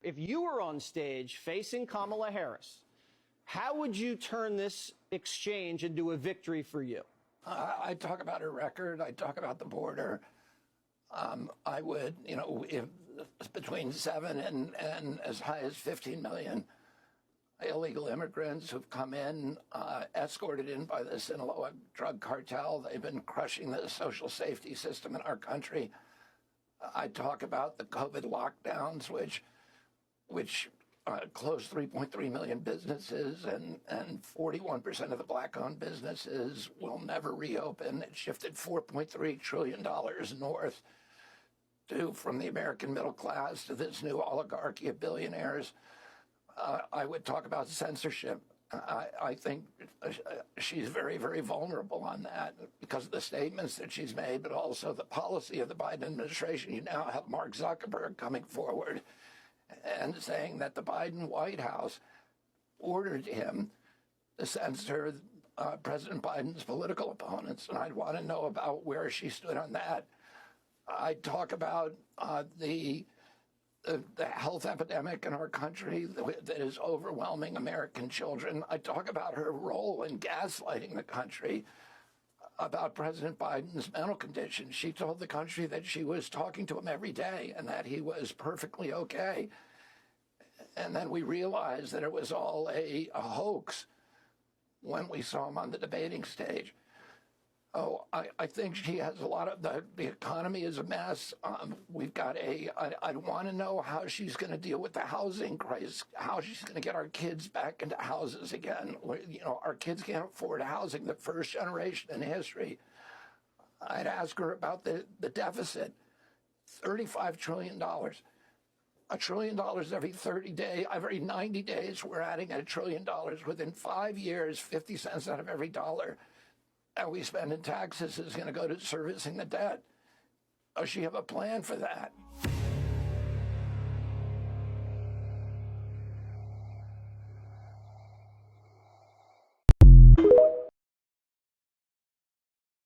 If you were on stage facing Kamala Harris, how would you turn this exchange into a victory for you? I talk about her record. I talk about the border. I would, if between 7 and as high as 15 million illegal immigrants who've come in, escorted in by the Sinaloa drug cartel. They've been crushing the social safety system in our country. I talk about the COVID lockdowns, which closed 3.3 million businesses, and 41% of the black-owned businesses will never reopen. It shifted $4.3 trillion north from the American middle class to this new oligarchy of billionaires. I would talk about censorship. I think she's very, very vulnerable on that because of the statements that she's made, but also the policy of the Biden administration. You now have Mark Zuckerberg coming forward and saying that the Biden White House ordered him to censor President Biden's political opponents. And I'd want to know about where she stood on that. I'd talk about the health epidemic in our country that is overwhelming American children. I talk about her role in gaslighting the country about President Biden's mental condition. She told the country that she was talking to him every day and that he was perfectly okay. And then we realized that it was all a hoax when we saw him on the debating stage. Oh, I think she has a lot of the economy is a mess. We've got I want to know how she's going to deal with the housing crisis, how she's going to get our kids back into houses again. Our kids can't afford housing, the first generation in history. I'd ask her about the deficit, $35 trillion. $1 trillion every 90 days, we're adding $1 trillion. Within 5 years, 50 cents out of every dollar that we spend in taxes is going to go to servicing the debt. Does she have a plan for that?